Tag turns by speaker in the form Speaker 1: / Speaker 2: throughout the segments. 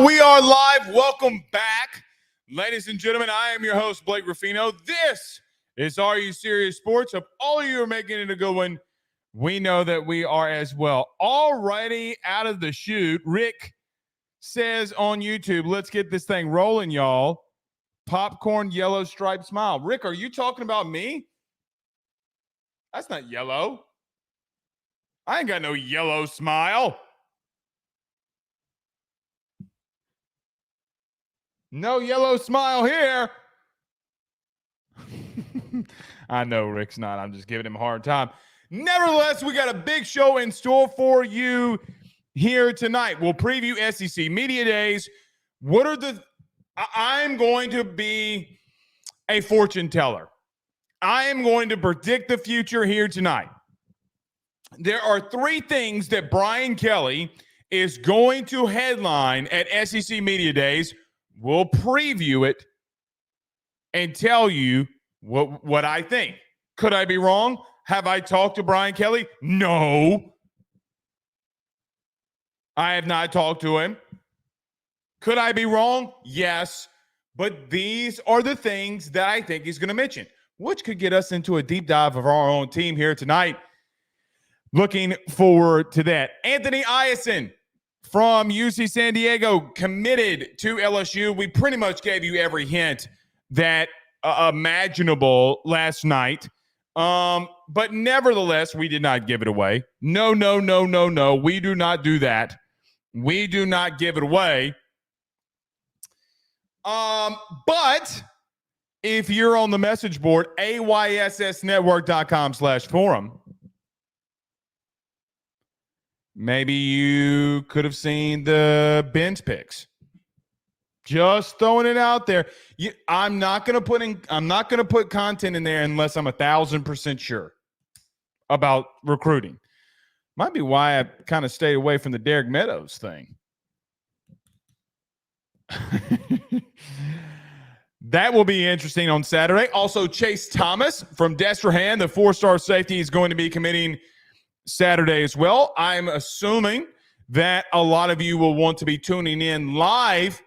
Speaker 1: We are live. Welcome back. Ladies and gentlemen, I am your host, Blake Ruffino. This is Are You Serious Sports? Hope all of you are making it a good one. We know that we are as well. Already out of the chute, Rick says on YouTube, let's get this thing rolling, y'all. Popcorn yellow striped smile. Rick, are you talking about me? That's not yellow. I ain't got no yellow smile. No yellow smile here. I know Rick's not. I'm just giving him a hard time. Nevertheless, we got a big show in store for you here tonight. We'll preview SEC Media Days. I'm going to be a fortune teller. I am going to predict the future here tonight. There are three things that Brian Kelly is going to headline at SEC Media Days. We'll preview it and tell you what I think. Could I be wrong? Have I talked to Brian Kelly? No. I have not talked to him. Could I be wrong? Yes. But these are the things that I think he's going to mention, which could get us into a deep dive of our own team here tonight. Looking forward to that. Anthony Eyanson from UC San Diego committed to LSU. We pretty much gave you every hint that imaginable last night. But nevertheless, we did not give it away. No. We do not do that. We do not give it away. But if you're on the message board, ayssnetwork.com/forum, maybe you could have seen the Ben's picks. Just throwing it out there. I'm not going to put content in there unless I'm 1,000% sure about recruiting. Might be why I kind of stayed away from the Derek Meadows thing. That will be interesting on Saturday. Also, Chase Thomas from Destrehan, the 4-star safety, is going to be committing Saturday as well. I'm assuming that a lot of you will want to be tuning in live,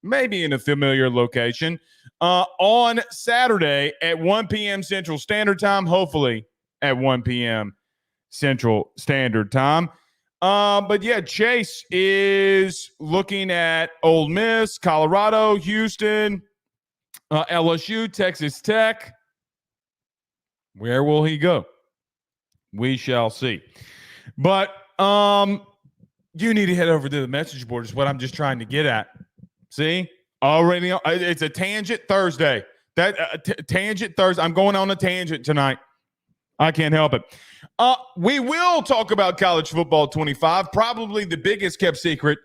Speaker 1: maybe in a familiar location, on Saturday at 1 p.m. Central Standard Time, hopefully at 1 p.m. Central Standard Time. But yeah, Chase is looking at Ole Miss, Colorado, Houston, LSU, Texas Tech. Where will he go? We shall see. But you need to head over to the message board is what I'm just trying to get at. See? Already, it's a tangent Thursday. Tangent Thursday. I'm going on a tangent tonight. I can't help it. We will talk about college football 25, probably the biggest kept secret,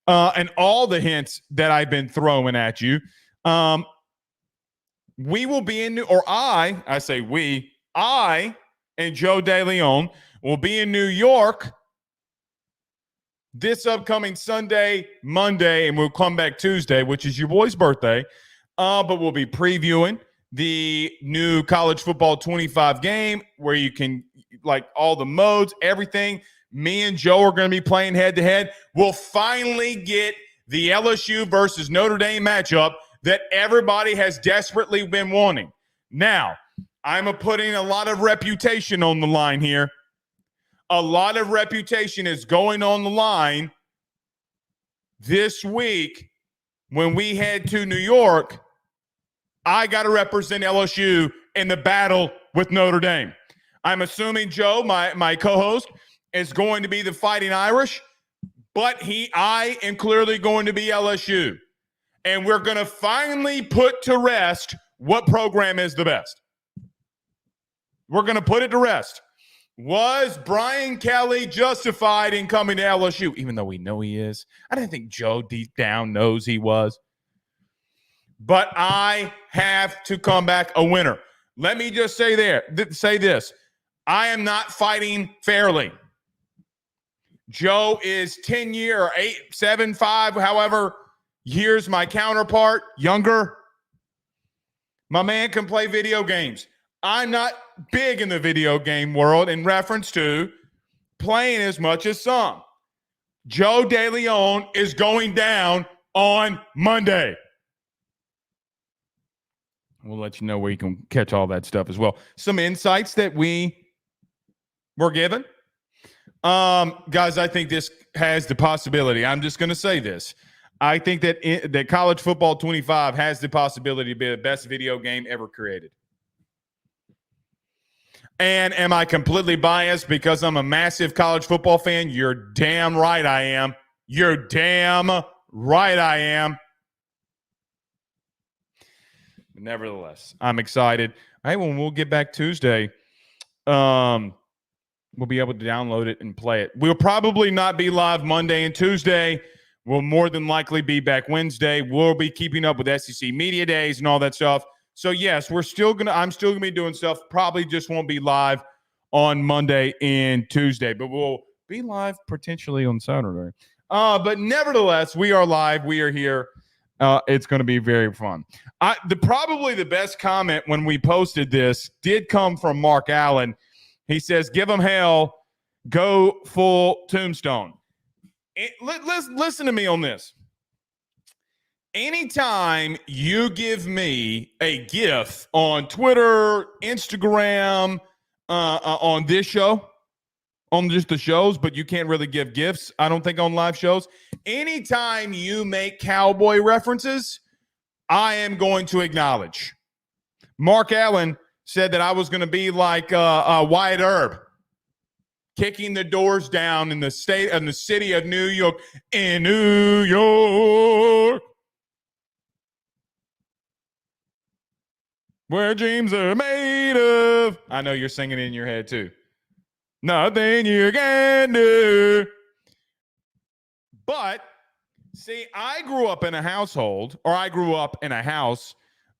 Speaker 1: and all the hints that I've been throwing at you. We will be in I and Joe DeLeon will be in New York this upcoming Sunday, Monday, and we'll come back Tuesday, which is your boy's birthday. But we'll be previewing the new college football 25 game where you can, like, all the modes, everything. Me and Joe are going to be playing head-to-head. We'll finally get the LSU versus Notre Dame matchup that everybody has desperately been wanting. Now, I'm putting a lot of reputation on the line here. A lot of reputation is going on the line this week when we head to New York. I got to represent LSU in the battle with Notre Dame. I'm assuming Joe, my co-host, is going to be the Fighting Irish, but I am clearly going to be LSU. And we're going to finally put to rest what program is the best. We're going to put it to rest. Was Brian Kelly justified in coming to LSU, even though we know he is? I didn't think Joe deep down knows he was. But I have to come back a winner. Let me just say this. I am not fighting fairly. Joe is 10 year or 8, 7, 5, however years my counterpart, younger. My man can play video games. I'm not big in the video game world in reference to playing as much as some. Joe DeLeon is going down on Monday. We'll let you know where you can catch all that stuff as well. Some insights that we were given. Guys, I think this has the possibility. I'm just going to say this. I think that College Football 25 has the possibility to be the best video game ever created. And am I completely biased because I'm a massive college football fan? You're damn right I am. You're damn right I am. Nevertheless, I'm excited. Hey, when we'll get back Tuesday, we'll be able to download it and play it. We'll probably not be live Monday and Tuesday. We'll more than likely be back Wednesday. We'll be keeping up with SEC Media Days and all that stuff. So, yes, I'm still gonna be doing stuff. Probably just won't be live on Monday and Tuesday, but we'll be live potentially on Saturday. But nevertheless, we are live. We are here. It's going to be very fun. Probably the best comment when we posted this did come from Mark Allen. He says, "Give them hell, go full Tombstone." Listen to me on this. Anytime you give me a GIF on Twitter, Instagram, on this show, on just the shows, but you can't really give GIFs, I don't think, on live shows. Anytime you make cowboy references, I am going to acknowledge. Mark Allen said that I was going to be like Wyatt Earp, kicking the doors down in the city of New York. In New York, where dreams are made of. I know you're singing in your head too. Nothing you can do. But, see, I grew up in a house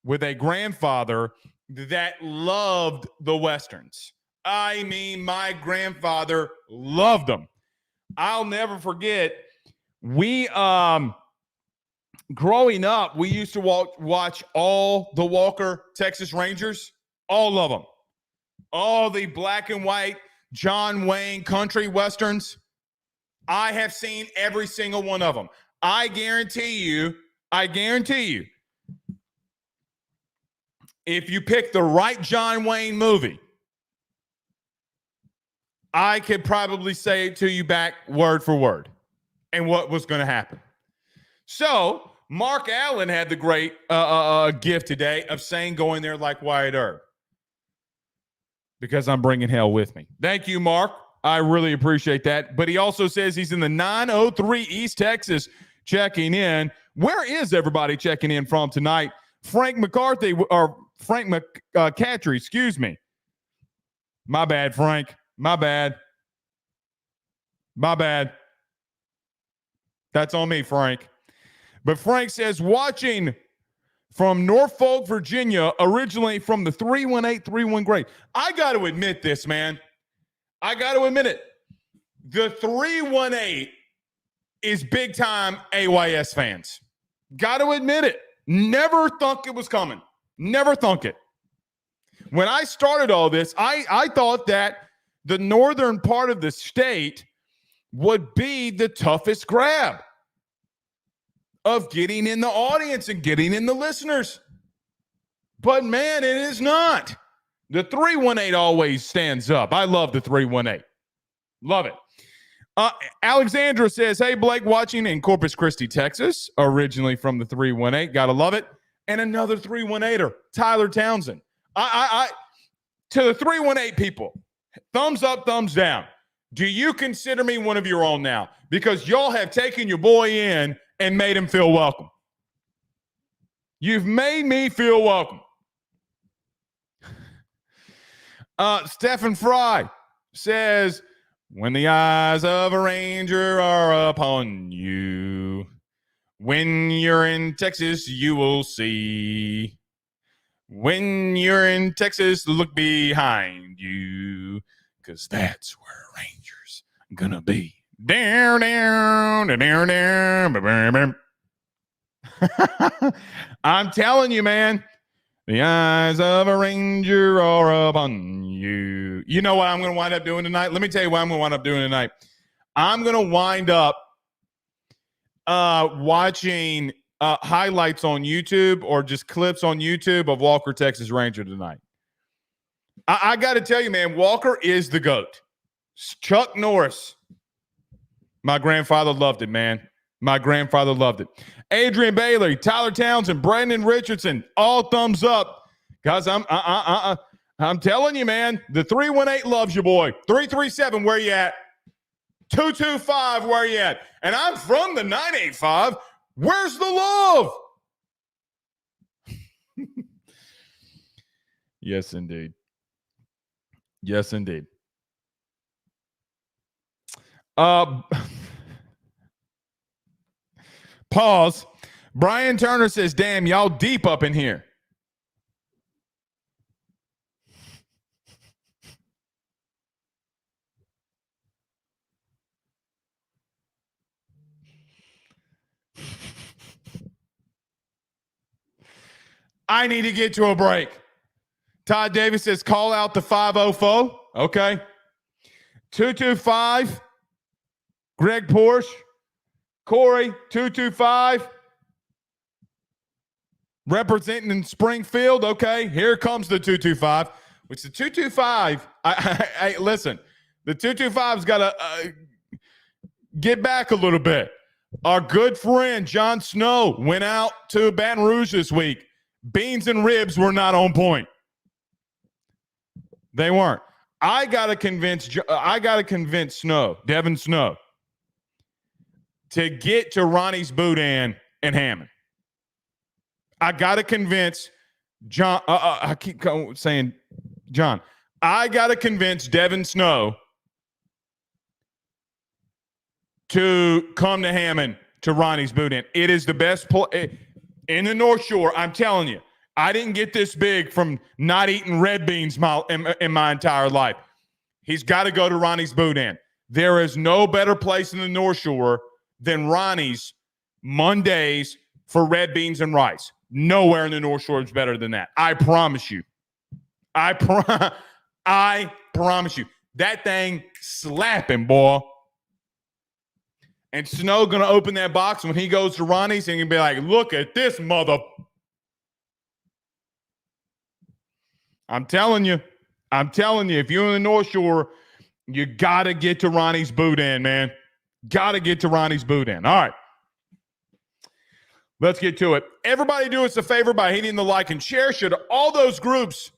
Speaker 1: with a grandfather that loved the Westerns. I mean, my grandfather loved them. I'll never forget, growing up, we used to watch all the Walker Texas Rangers, all of them. All the black and white John Wayne country Westerns. I have seen every single one of them. I guarantee you, if you pick the right John Wayne movie, I could probably say it to you back word for word and what was going to happen. So Mark Allen had the great gift today of saying go in there like Wyatt Earp, because I'm bringing hell with me. Thank you, Mark. I really appreciate that. But he also says he's in the 903 East Texas checking in. Where is everybody checking in from tonight? Frank McCatry, excuse me. My bad, Frank. My bad. That's on me, Frank. But Frank says, watching from Norfolk, Virginia, originally from the 318-31 grade. I got to admit this, man. I got to admit it. The 318 is big time AYS fans. Got to admit it. Never thunk it was coming. Never thunk it. When I started all this, I thought that the northern part of the state would be the toughest grab of getting in the audience and getting in the listeners. But, man, it is not. The 318 always stands up. I love the 318. Love it. Alexandra says, hey, Blake, watching in Corpus Christi, Texas, originally from the 318. Got to love it. And another 318er, Tyler Townsend. To the 318 people, thumbs up, thumbs down. Do you consider me one of your own now? Because y'all have taken your boy in and made him feel welcome. You've made me feel welcome. Stephen Fry says, when the eyes of a ranger are upon you, when you're in Texas, you will see. When you're in Texas, look behind you, because that's where Rangers gonna be. Down, down, down, down. I'm telling you, man, the eyes of a ranger are upon you. You know what I'm going to wind up doing tonight? Let me tell you what I'm going to wind up doing tonight. I'm going to wind up watching highlights on YouTube or just clips on YouTube of Walker, Texas Ranger tonight. I got to tell you, man, Walker is the GOAT. Chuck Norris. My grandfather loved it, man. My grandfather loved it. Adrian Bailey, Tyler Townsend, Brandon Richardson, all thumbs up. Guys, I'm telling you, man, the 318 loves you, boy. 337, where you at? 225, where you at? And I'm from the 985. Where's the love? Yes, indeed. Yes, indeed. Pause. Brian Turner says, damn, y'all deep up in here. I need to get to a break. Todd Davis says, call out the 504. Okay. 225. Greg Porsche. Corey, 225. Representing in Springfield. Okay. Here comes the 225. Which the 225, I listen, the 225's got to get back a little bit. Our good friend Jon Snow went out to Baton Rouge this week. Beans and ribs were not on point. They weren't. I gotta convince Snow, Devin Snow, to get to Ronnie's Boudin and Hammond. I gotta convince John. I keep saying John. I gotta convince Devin Snow to come to Hammond to Ronnie's Boudin. It is the best in the North Shore. I'm telling you. I didn't get this big from not eating red beans in my entire life. He's got to go to Ronnie's Boudin. There is no better place in the North Shore than Ronnie's Mondays for red beans and rice. Nowhere in the North Shore is better than that. I promise you. I promise you. That thing slapping, boy. And Snow going to open that box when he goes to Ronnie's and he'll be like, look at this mother. I'm telling you, if you're in the North Shore, you got to get to Ronnie's Boudin, man. Got to get to Ronnie's Boudin. All right. Let's get to it. Everybody do us a favor by hitting the like and share. Share to all those groups.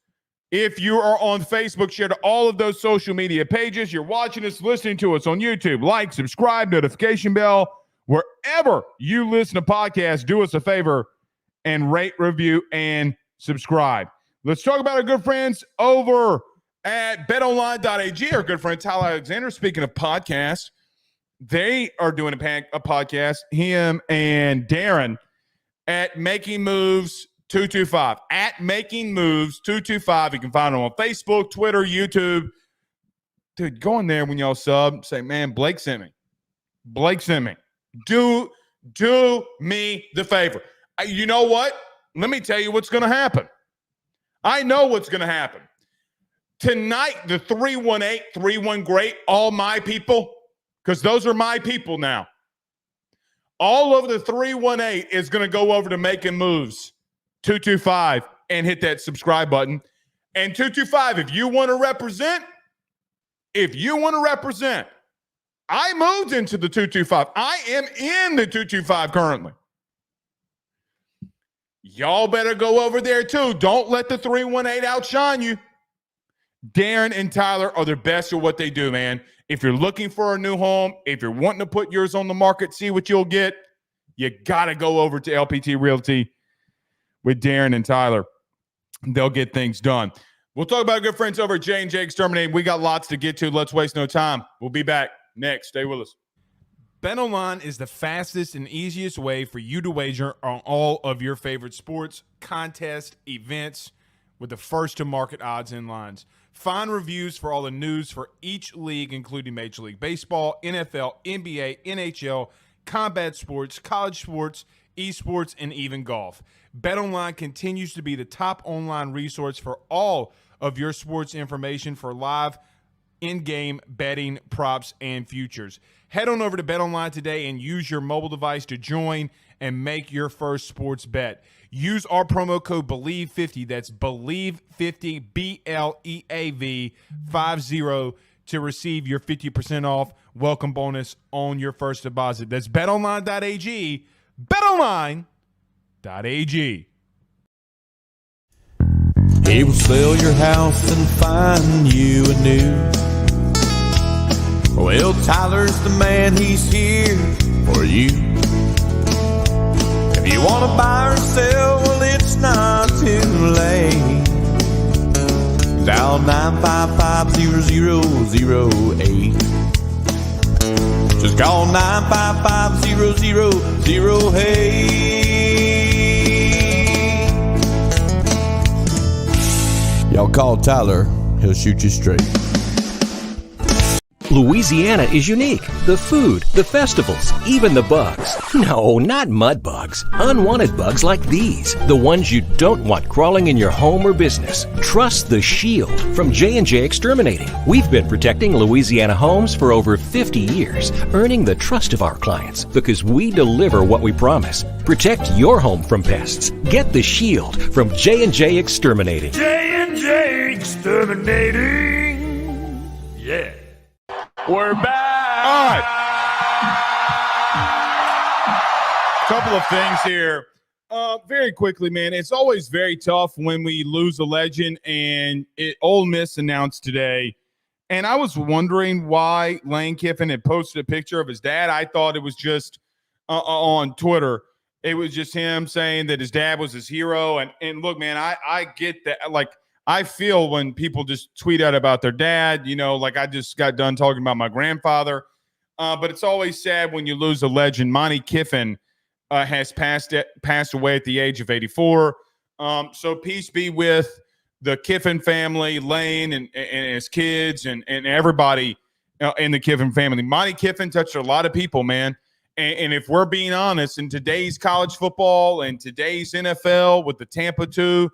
Speaker 1: If you are on Facebook, share to all of those social media pages. You're watching us, listening to us on YouTube. Like, subscribe, notification bell. Wherever you listen to podcasts, do us a favor and rate, review, and subscribe. Let's talk about our good friends over at betonline.ag. Our good friend Tyler Alexander. Speaking of podcasts, they are doing a podcast, him and Darren, at Making Moves 225. At Making Moves 225. You can find them on Facebook, Twitter, YouTube. Dude, go in there when y'all sub. Say, man, Blake sent me. Blake sent me. Do me the favor. You know what? Let me tell you what's going to happen. I know what's going to happen. Tonight, the 318, 31 great, all my people, because those are my people now. All of the 318 is going to go over to Making Moves 225 and hit that subscribe button. And 225, if you want to represent, I moved into the 225. I am in the 225 currently. Y'all better go over there too. Don't let the 318 outshine you. Darren and Tyler are the best at what they do, man. If you're looking for a new home, if you're wanting to put yours on the market, see what you'll get, you got to go over to LPT Realty with Darren and Tyler. They'll get things done. We'll talk about our good friends over at J&J Exterminating. We got lots to get to. Let's waste no time. We'll be back next. Stay with us. BetOnline is the fastest and easiest way for you to wager on all of your favorite sports, contests, events with the first-to-market odds and lines. Find reviews for all the news for each league, including Major League Baseball, NFL, NBA, NHL, combat sports, college sports, esports, and even golf. BetOnline continues to be the top online resource for all of your sports information for live in-game betting, props, and futures. Head on over to BetOnline today and use your mobile device to join and make your first sports bet. Use our promo code BELIEVE50, that's BELIEVE50, BLEAV 50, to receive your 50% off welcome bonus on your first deposit. That's betonline.ag, betonline.ag.
Speaker 2: He will sell your house and find you a new. Well, Tyler's the man, he's here for you. If you want to buy or sell, well, it's not too late. Dial 955-0008. Just call 955-0008. Y'all call Tyler, he'll shoot you straight.
Speaker 3: Louisiana is unique. The food, the festivals, even the bugs. No, not mud bugs. Unwanted bugs like these. The ones you don't want crawling in your home or business. Trust the Shield from J&J Exterminating. We've been protecting Louisiana homes for over 50 years, earning the trust of our clients because we deliver what we promise. Protect your home from pests. Get the Shield from J&J Exterminating.
Speaker 2: J&J Exterminating. Yeah.
Speaker 1: We're back. All right. Couple of things here. Very quickly, man. It's always very tough when we lose a legend, and Ole Miss announced today. And I was wondering why Lane Kiffin had posted a picture of his dad. I thought it was just on Twitter. It was just him saying that his dad was his hero. And look, man, I get that. Like, I feel when people just tweet out about their dad, you know, like I just got done talking about my grandfather. But it's always sad when you lose a legend. Monte Kiffin has passed away at the age of 84. So peace be with the Kiffin family, Lane and his kids and everybody in the Kiffin family. Monte Kiffin touched a lot of people, man. And if we're being honest, in today's college football and today's NFL with the Tampa 2,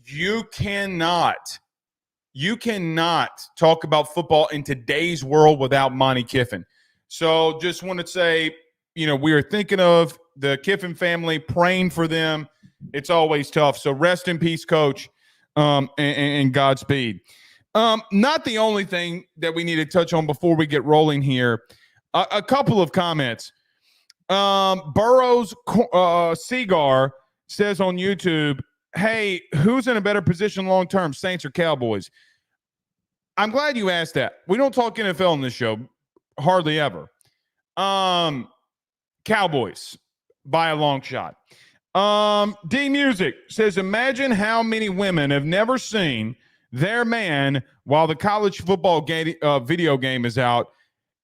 Speaker 1: you cannot talk about football in today's world without Monte Kiffin. So just want to say, you know, we are thinking of the Kiffin family, praying for them. It's always tough. So rest in peace, Coach, and Godspeed. Not the only thing that we need to touch on before we get rolling here. A couple of comments. Burroughs Cigar says on YouTube, hey, who's in a better position long-term, Saints or Cowboys? I'm glad you asked that. We don't talk NFL on this show, hardly ever. Cowboys by a long shot. D Music says, imagine how many women have never seen their man while the college football video game is out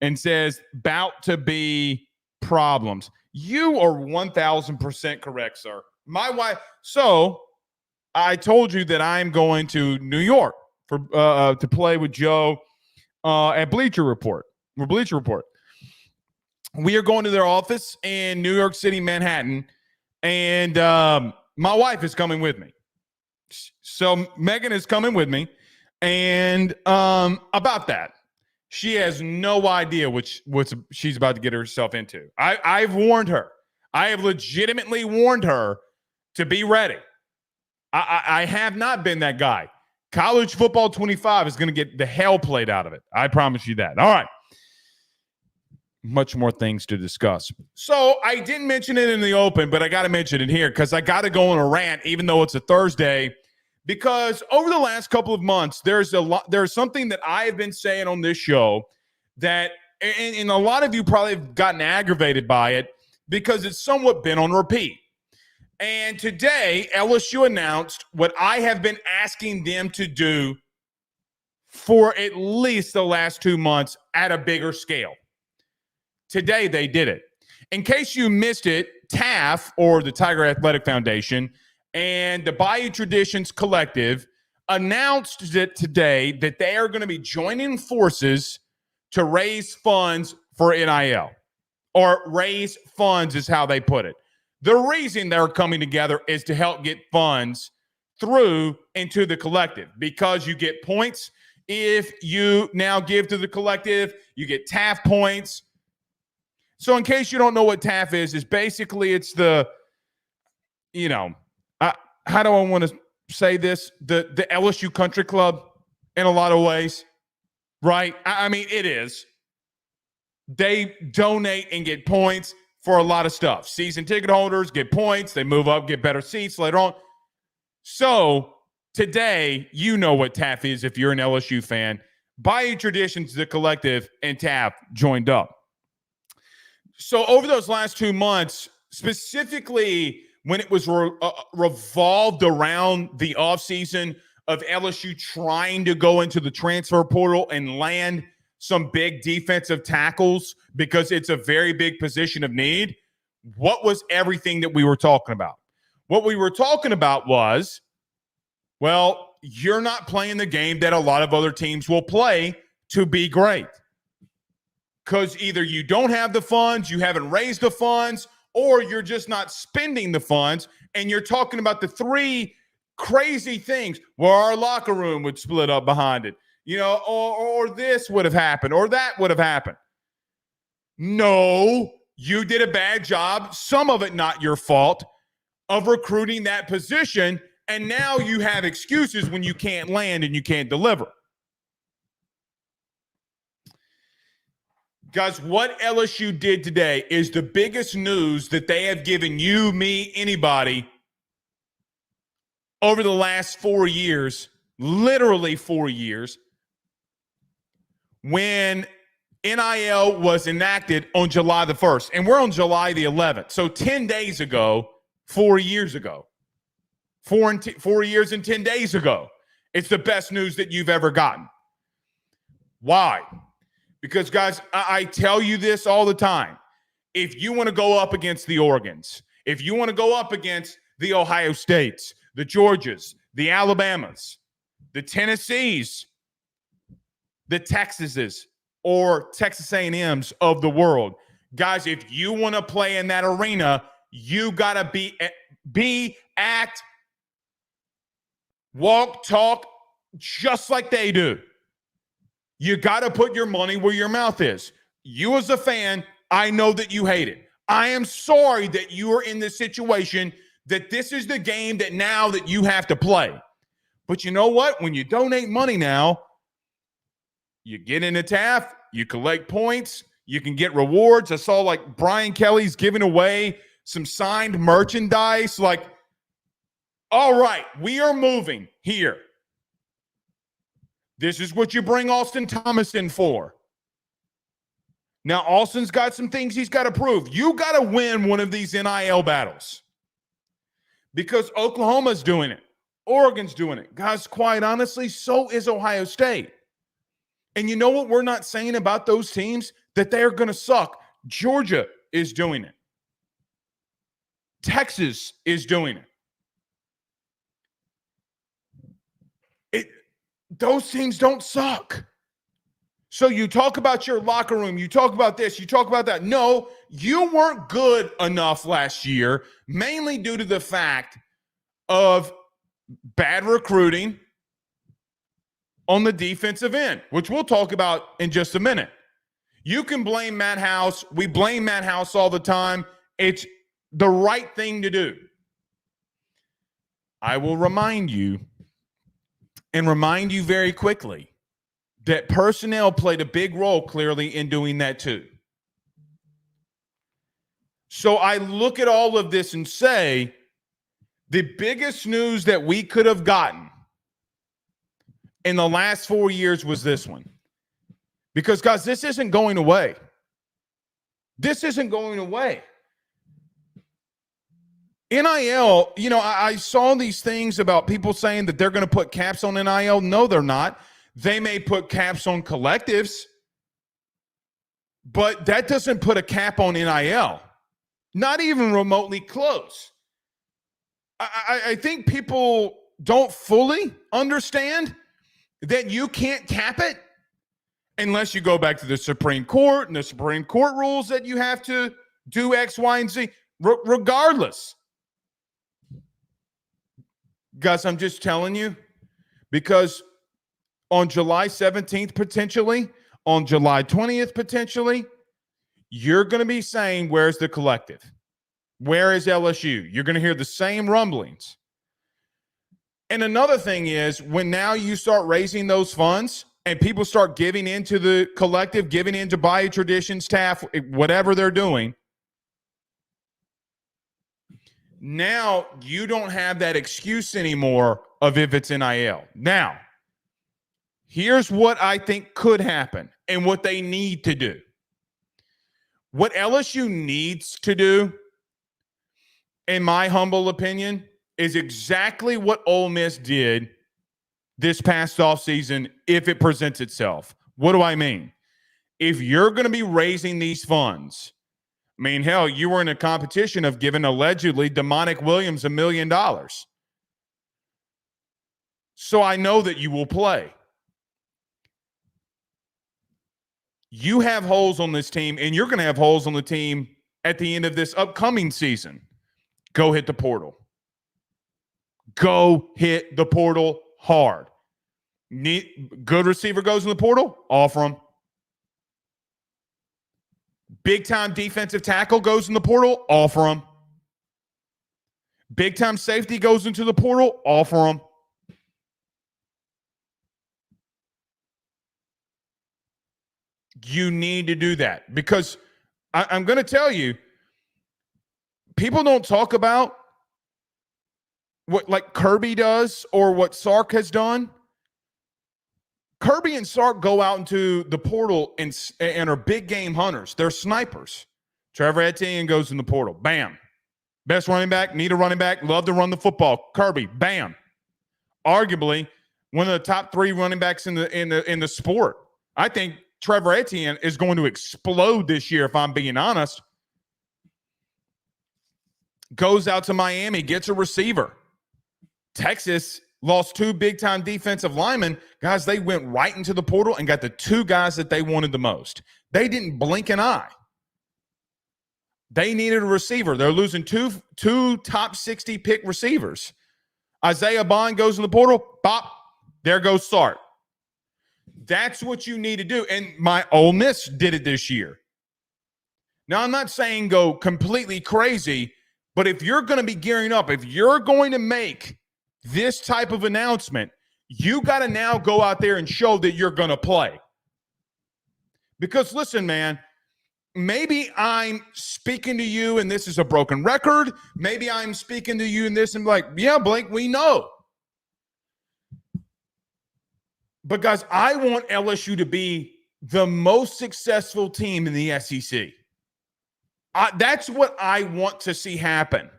Speaker 1: and says, about to be problems. You are 1,000% correct, sir. My wife. So I told you that I'm going to New York for to play with Joe at Bleacher Report. We are going to their office in New York City, Manhattan, and my wife is coming with me. So Megan is coming with me, and about that, she has no idea what she's about to get herself into. I've warned her. I have legitimately warned her to be ready. I have not been that guy. College football 25 is going to get the hell played out of it. I promise you that. All right. Much more things to discuss. So I didn't mention it in the open, but I got to mention it here because I got to go on a rant, even though it's a Thursday, because over the last couple of months, there's something that I have been saying on this show that, and a lot of you probably have gotten aggravated by it because it's somewhat been on repeat. And today, LSU announced what I have been asking them to do for at least the last 2 months at a bigger scale. Today, they did it. In case you missed it, TAF, or the Tiger Athletic Foundation, and the Bayou Traditions Collective announced that today that they are going to be joining forces to raise funds for NIL, or raise funds is how they put it. The reason they're coming together is to help get funds through into the collective because you get points if you now give to the collective. You get TAF points. So in case you don't know what TAF is basically it's the, how do I want to say this? The LSU Country Club in a lot of ways, right? I mean, it is. They donate and get points for a lot of stuff. Season ticket holders get points. They move up, get better seats later on. So today, you know what TAF is if you're an LSU fan. Bayou Traditions, the collective, and TAF joined up. So over those last 2 months, specifically when it was revolved around the offseason of LSU trying to go into the transfer portal and land some big defensive tackles because it's a very big position of need, what was everything that we were talking about? What we were talking about was, well, you're not playing the game that a lot of other teams will play to be great. Because either you don't have the funds, you haven't raised the funds, or you're just not spending the funds. And you're talking about the three crazy things where our locker room would split up behind it, or this would have happened, or that would have happened. No, you did a bad job, some of it not your fault, of recruiting that position. And now you have excuses when you can't land and you can't deliver. Guys, what LSU did today is the biggest news that they have given you, me, anybody over the last 4 years, literally 4 years, when NIL was enacted on July the 1st. And we're on July the 11th. So 10 days ago, 4 years ago. 4 years and 10 days ago. It's the best news that you've ever gotten. Why? Because, guys, I tell you this all the time. If you want to go up against the Oregons, if you want to go up against the Ohio States, the Georgias, the Alabamas, the Tennessees, the Texases, or Texas A&Ms of the world, guys, if you want to play in that arena, you got to act, walk, talk just like they do. You got to put your money where your mouth is. You as a fan, I know that you hate it. I am sorry that you are in this situation, that this is the game that now that you have to play. But you know what? When you donate money now, you get into TAF, you collect points, you can get rewards. I saw like Brian Kelly's giving away some signed merchandise. Like, all right, we are moving here. This is what you bring Austin Thomas in for. Now, Austin's got some things he's got to prove. You got to win one of these NIL battles because Oklahoma's doing it. Oregon's doing it. Guys, quite honestly, so is Ohio State. And you know what we're not saying about those teams? That they're going to suck. Georgia is doing it. Texas is doing it. Those teams don't suck. So you talk about your locker room, you talk about this, you talk about that. No, you weren't good enough last year, mainly due to the fact of bad recruiting on the defensive end, which we'll talk about in just a minute. You can blame Matt House. We blame Matt House all the time. It's the right thing to do. I will remind you very quickly that personnel played a big role clearly in doing that too. So I look at all of this and say the biggest news that we could have gotten in the last 4 years was this one. Because, guys, this isn't going away. This isn't going away. NIL, I saw these things about people saying that they're going to put caps on NIL. No, they're not. They may put caps on collectives, but that doesn't put a cap on NIL. Not even remotely close. I think people don't fully understand that you can't cap it unless you go back to the Supreme Court, and the Supreme Court rules that you have to do X, Y, and Z. Regardless. Guys, I'm just telling you because on July 17th, potentially, on July 20th, potentially, you're going to be saying, where's the collective? Where is LSU? You're going to hear the same rumblings. And another thing is, when now you start raising those funds and people start giving into the collective, giving into Bayou Tradition staff, whatever they're doing, now you don't have that excuse anymore of if it's NIL. Now, here's what I think could happen and what they need to do. What LSU needs to do, in my humble opinion, is exactly what Ole Miss did this past offseason if it presents itself. What do I mean? If you're going to be raising these funds, I mean, hell, you were in a competition of giving allegedly Demonic Williams $1 million. So I know that you will play. You have holes on this team, and you're going to have holes on the team at the end of this upcoming season. Go hit the portal. Go hit the portal hard. Good receiver goes in the portal, offer him. Big-time defensive tackle goes in the portal, offer him. Big-time safety goes into the portal, offer him. You need to do that because I'm going to tell you, people don't talk about what like Kirby does or what Sark has done. Kirby and Sark go out into the portal and are big game hunters. They're snipers. Trevor Etienne goes in the portal. Bam. Best running back, need a running back, love to run the football. Kirby, bam. Arguably one of the top 3 running backs in the sport. I think Trevor Etienne is going to explode this year, if I'm being honest. Goes out to Miami, gets a receiver. Texas lost 2 big-time defensive linemen. Guys, they went right into the portal and got the 2 guys that they wanted the most. They didn't blink an eye. They needed a receiver. They're losing two top 60 pick receivers. Isaiah Bond goes in the portal. Bop. There goes Sark. That's what you need to do. And my Ole Miss did it this year. Now, I'm not saying go completely crazy, but if you're going to be gearing up, if you're going to make this type of announcement, you got to now go out there and show that you're going to play. Because listen, man, maybe I'm speaking to you and this is a broken record. Maybe I'm speaking to you and this and like, yeah, Blake, we know. But guys, I want LSU to be the most successful team in the SEC. That's what I want to see happen.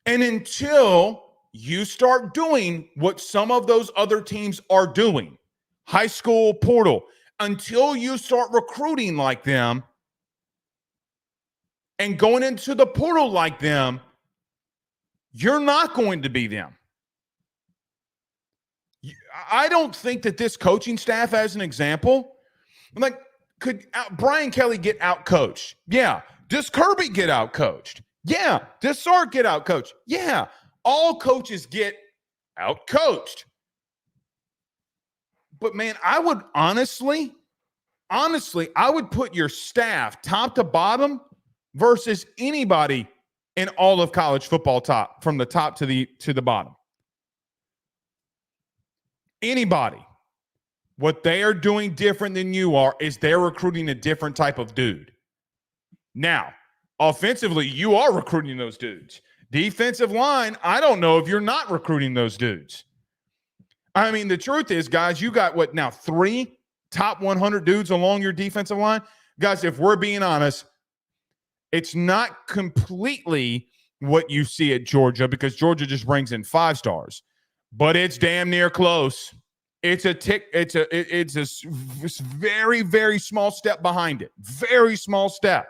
Speaker 1: And until you start doing what some of those other teams are doing, high school portal, until you start recruiting like them and going into the portal like them, you're not going to be them. I don't think that this coaching staff, as an example, like, could Brian Kelly get out-coached? Yeah. Does Kirby get out-coached? Yeah. Does Sark get out-coached? Yeah. All coaches get out-coached. But, man, I would honestly, I would put your staff top to bottom versus anybody in all of college football from the top to the bottom. Anybody. What they are doing different than you are is they're recruiting a different type of dude. Now, offensively, you are recruiting those dudes. Defensive line, I don't know if you're not recruiting those dudes. I mean, the truth is, guys, you got what now, 3 top 100 dudes along your defensive line? Guys, if we're being honest, it's not completely what you see at Georgia because Georgia just brings in 5 stars. But it's damn near close. It's a very, very small step behind it. Very small step.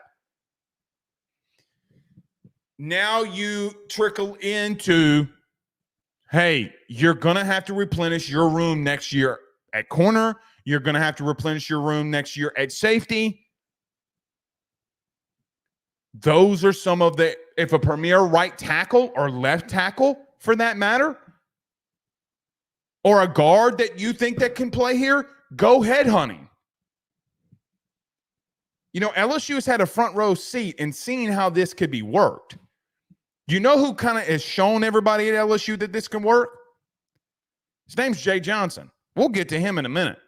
Speaker 1: Now you trickle into, hey, you're going to have to replenish your room next year at corner. You're going to have to replenish your room next year at safety. Those are some of the, if a premier right tackle or left tackle for that matter, or a guard that you think that can play here, go headhunting. You know, LSU has had a front row seat in seeing how this could be worked. You know who kind of has shown everybody at LSU that this can work? His name's Jay Johnson. We'll get to him in a minute.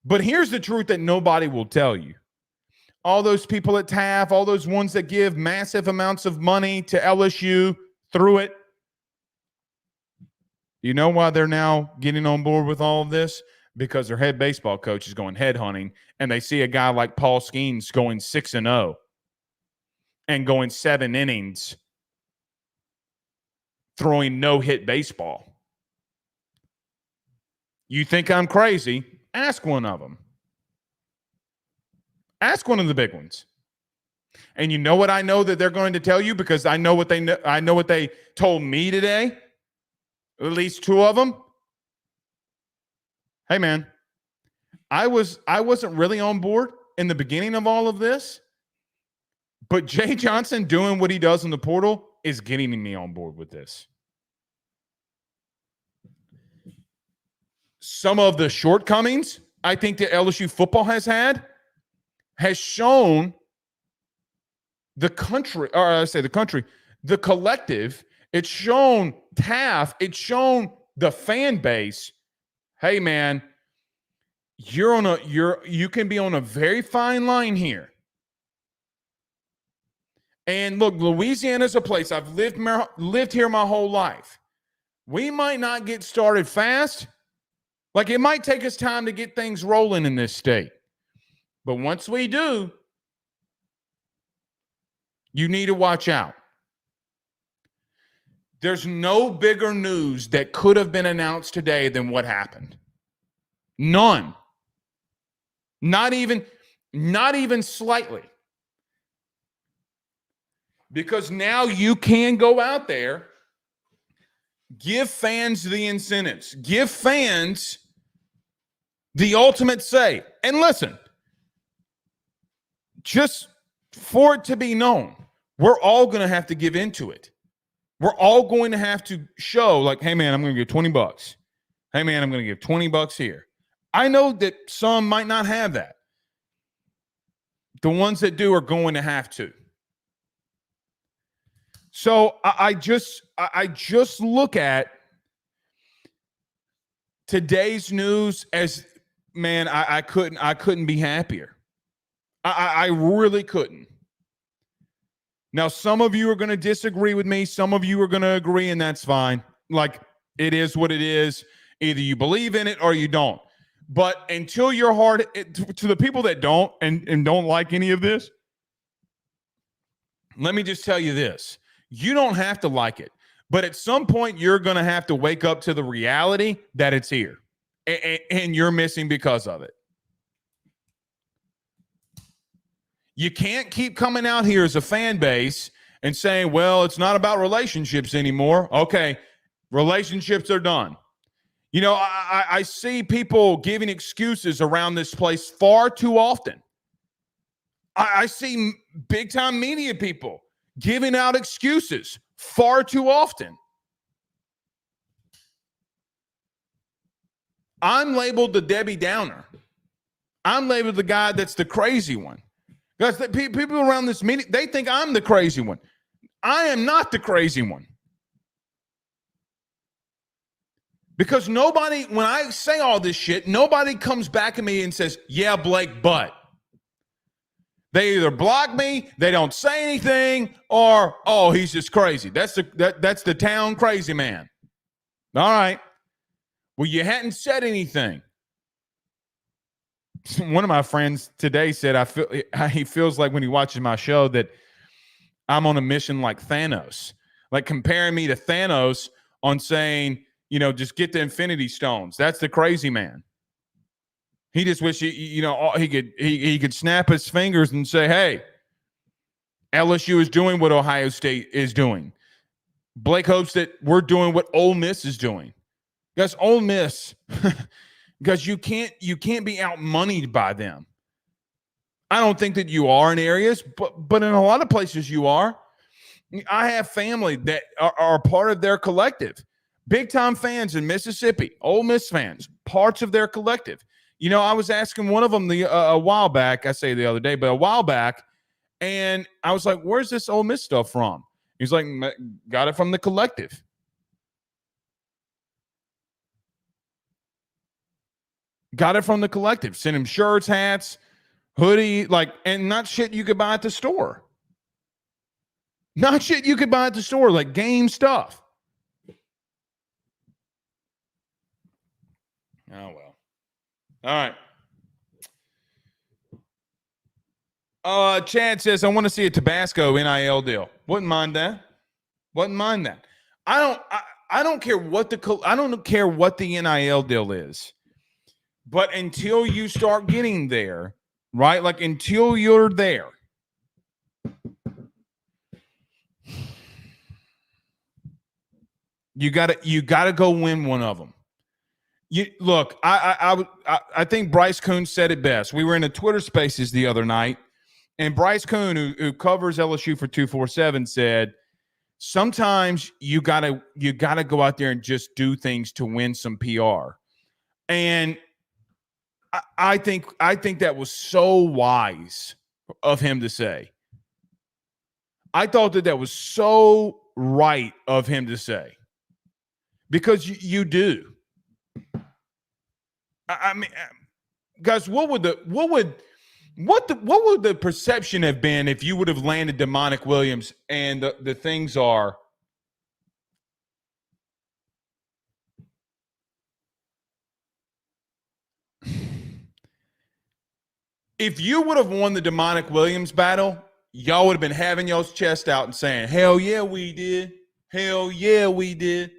Speaker 1: But here's the truth that nobody will tell you. All those people at TAF, all those ones that give massive amounts of money to LSU through it, you know why they're now getting on board with all of this? Because their head baseball coach is going headhunting, and they see a guy like Paul Skeens going 6-0 and going 7 innings throwing no-hit baseball. You think I'm crazy? Ask one of them. Ask one of the big ones. And you know what I know that they're going to tell you, because I know what they told me today. At least 2 of them. Hey man, I wasn't really on board in the beginning of all of this, but Jay Johnson doing what he does in the portal is getting me on board with this. Some of the shortcomings I think that LSU football has shown the country, or I say the country, the collective. It's shown TAF. It's shown the fan base. Hey man, you can be on a very fine line here. And look, Louisiana's a place I've lived here my whole life. We might not get started fast. Like, it might take us time to get things rolling in this state. But once we do, you need to watch out. There's no bigger news that could have been announced today than what happened. None. Not even slightly. Because now you can go out there, give fans the incentives, give fans the ultimate say. And listen, just for it to be known, we're all going to have to give into it. We're all going to have to show, like, hey, man, I'm going to give $20. Hey, man, I'm going to give $20 here. I know that some might not have that. The ones that do are going to have to. So I just look at today's news as, man, I couldn't be happier. I really couldn't. Now, some of you are going to disagree with me. Some of you are going to agree, and that's fine. Like, it is what it is. Either you believe in it or you don't. But until your heart, to the people that don't and don't like any of this, let me just tell you this. You don't have to like it. But at some point, you're going to have to wake up to the reality that it's here. And you're missing because of it. You can't keep coming out here as a fan base and saying, well, it's not about relationships anymore. Okay, relationships are done. You know, I see people giving excuses around this place far too often. I see big-time media people giving out excuses far too often. I'm labeled the Debbie Downer. I'm labeled the guy that's the crazy one. Guys, people around this meeting, they think I'm the crazy one. I am not the crazy one. Because nobody, when I say all this shit, nobody comes back at me and says, yeah, Blake, but. They either block me, they don't say anything, or, oh, he's just crazy. That's the town crazy man. All right. Well, you hadn't said anything. One of my friends today said he feels like when he watches my show that I'm on a mission like Thanos, like comparing me to Thanos on saying, you know, just get the Infinity Stones. That's the crazy man. He just wish he could snap his fingers and say, hey, LSU is doing what Ohio State is doing. Blake hopes that we're doing what Ole Miss is doing. Guys, Ole Miss, because you can't be out-moneyed by them. I don't think that you are in areas, but in a lot of places you are. I have family that are part of their collective. big-time fans in Mississippi, Ole Miss fans, parts of their collective. You know, I was asking one of them a while back, I say the other day, but a while back, and I was like, where's this Ole Miss stuff from? He's like, got it from the collective. Got it from the collective. Sent him shirts, hats, hoodie, and not shit you could buy at the store. Not shit you could buy at the store, like game stuff. Oh, well. All right. Chad says, I want to see a Tabasco NIL deal. Wouldn't mind that. I don't care what the NIL deal is. But until you start getting there, right? Like until you're there, you gotta go win one of them. Look, I think Bryce Coon said it best. We were in a Twitter Spaces the other night, and Bryce Coon, who covers LSU for 247, said sometimes you gotta go out there and just do things to win some PR. And I think that was so wise of him to say. I thought that was so right of him to say, because you do. I mean, guys, what would the perception have been if you would have landed Demonic Williams and the things are? If you would have won the Demonic Williams battle, y'all would have been having y'all's chest out and saying, hell yeah, we did. Hell yeah, we did.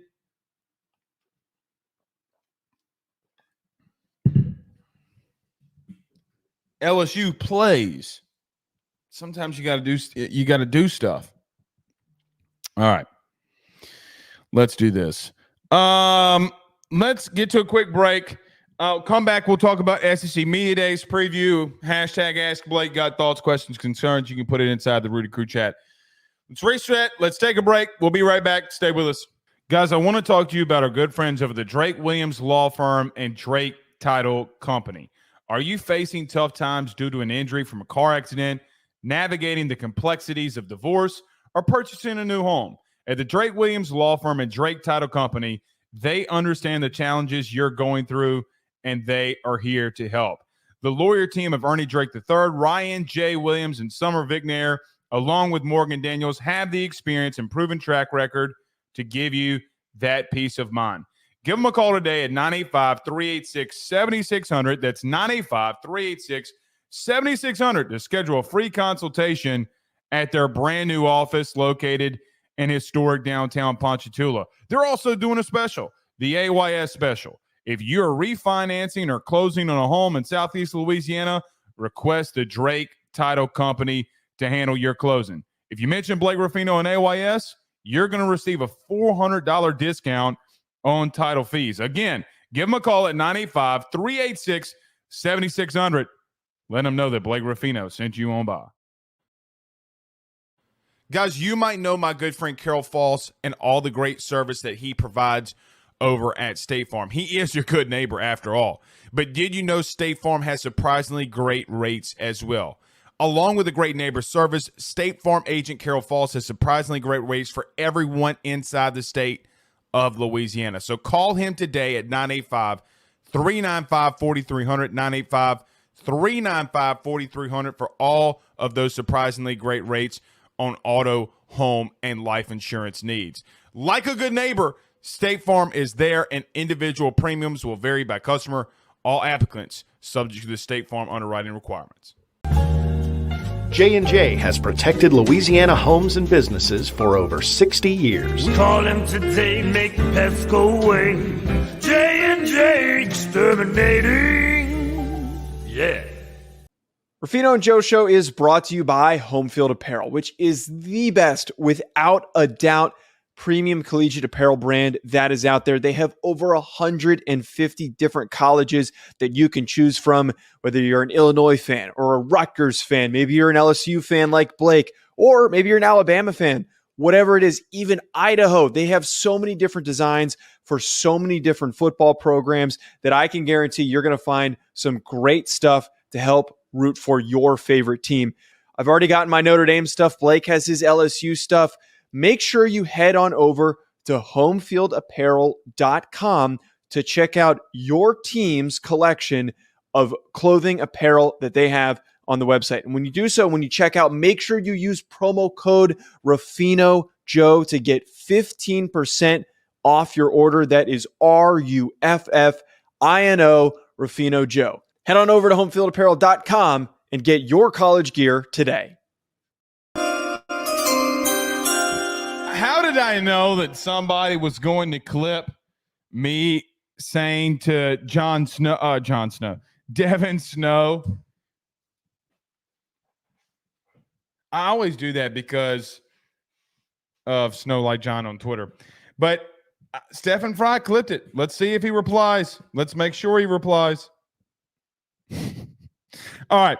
Speaker 1: LSU plays. Sometimes you got to do stuff. All right. Let's do this. Let's get to a quick break. Come back. We'll talk about SEC Media Days preview. Hashtag Ask Blake. Got thoughts, questions, concerns? You can put it inside the Rudy Crew chat. Let's reset. Let's take a break. We'll be right back. Stay with us. Guys, I want to talk to you about our good friends over the Drake Williams Law Firm and Drake Title Company. Are you facing tough times due to an injury from a car accident, navigating the complexities of divorce, or purchasing a new home? At the Drake Williams Law Firm and Drake Title Company, they understand the challenges you're going through, and they are here to help. The lawyer team of Ernie Drake III, Ryan J. Williams, and Summer Vignair, along with Morgan Daniels, have the experience and proven track record to give you that peace of mind. Give them a call today at 985-386-7600. That's 985-386-7600 to schedule a free consultation at their brand new office located in historic downtown Ponchatoula. They're also doing a special, the AYS special. If you're refinancing or closing on a home in Southeast Louisiana, request the Drake Title Company to handle your closing. If you mention Blake Ruffino and AYS, you're going to receive a $400 discount on title fees. Again, give them a call at 985-386-7600. Let them know that Blake Ruffino sent you on by. Guys, you might know my good friend Carol Falls and all the great service that he provides over at State Farm. He is your good neighbor after all. But did you know State Farm has surprisingly great rates as well? Along with the great neighbor service, State Farm agent Carol Falls has surprisingly great rates for everyone inside the state of Louisiana. So call him today at 985-395-4300, 985-395-4300 for all of those surprisingly great rates on auto, home, and life insurance needs. Like a good neighbor, State Farm is there, and individual premiums will vary by customer. All applicants subject to the State Farm underwriting requirements.
Speaker 4: J&J has protected Louisiana homes and businesses for over 60 years.
Speaker 5: Call him today, make pests go away. J&J Exterminating. Yeah.
Speaker 6: Ruffino and Joe Show is brought to you by Home Field Apparel, which is the best, without a doubt, premium collegiate apparel brand that is out there. They have over 150 different colleges that you can choose from, whether you're an Illinois fan or a Rutgers fan. Maybe you're an LSU fan like Blake, or maybe you're an Alabama fan. whatever it is, even Idaho. They have so many different designs for so many different football programs that I can guarantee you're going to find some great stuff to help root for your favorite team. I've already gotten my Notre Dame stuff. Blake has his LSU stuff. Make sure you head on over to homefieldapparel.com to check out your team's collection of clothing apparel that they have on the website. And when you do so, when you check out, make sure you use promo code RuffinoJoe to get 15% off your order. That is RUFFINO, Ruffino Joe. Head on over to homefieldapparel.com and get your college gear today.
Speaker 1: How did I know that somebody was going to clip me saying to Devin Snow? I always do that because of Snow Like John on Twitter. But Stephen Fry clipped it. Let's see if he replies. Let's make sure he replies. All right,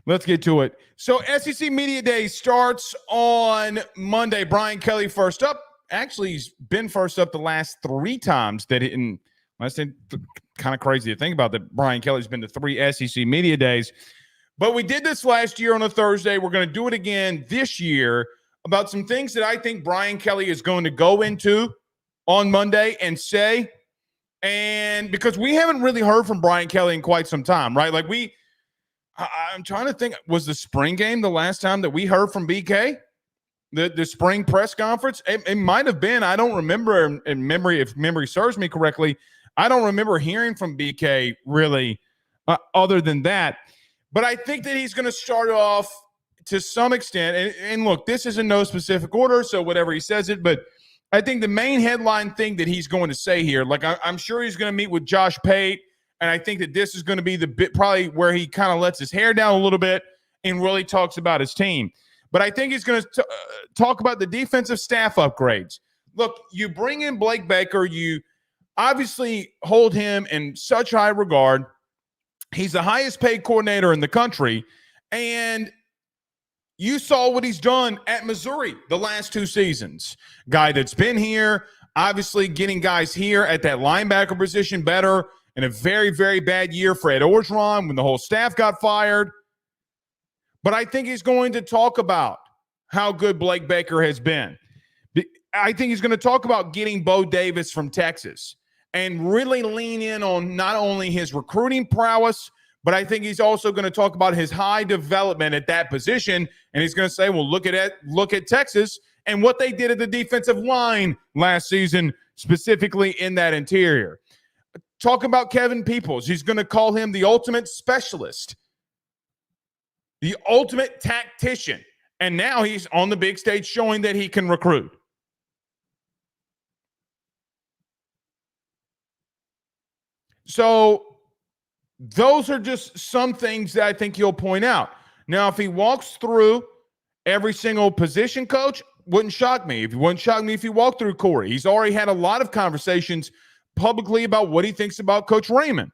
Speaker 1: let's get to it. So SEC Media Day starts on Monday. Brian Kelly first up. Actually, he's been first up the last 3 times that that's kind of crazy to think about that Brian Kelly's been to 3 SEC Media Days. But we did this last year on a Thursday. We're going to do it again this year about some things that I think Brian Kelly is going to go into on Monday and say. And because we haven't really heard from Brian Kelly in quite some time, right? Like I'm trying to think, was the spring game the last time that we heard from BK? The spring press conference? It might have been. I don't remember in memory, if memory serves me correctly. I don't remember hearing from BK really other than that. But I think that he's going to start off to some extent. And look, this is in no specific order, so whatever he says it. But I think the main headline thing that he's going to say here, like I'm sure he's going to meet with Josh Pate. And I think that this is going to be the bit probably where he kind of lets his hair down a little bit and really talks about his team. But I think he's going to talk about the defensive staff upgrades. Look, you bring in Blake Baker. You obviously hold him in such high regard. He's the highest paid coordinator in the country. And you saw what he's done at Missouri the last 2 seasons. Guy that's been here, obviously getting guys here at that linebacker position better. In a very, very bad year for Ed Orgeron when the whole staff got fired. But I think he's going to talk about how good Blake Baker has been. I think he's going to talk about getting Bo Davis from Texas and really lean in on not only his recruiting prowess, but I think he's also going to talk about his high development at that position. And he's going to say, well, look at Texas and what they did at the defensive line last season, specifically in that interior. Talk about Kevin Peoples. He's going to call him the ultimate specialist, the ultimate tactician. And now he's on the big stage showing that he can recruit. So those are just some things that I think he'll point out. Now, if he walks through every single position coach, wouldn't shock me. It wouldn't shock me if he walked through Corey. He's already had a lot of conversations publicly about what he thinks about Coach Raymond.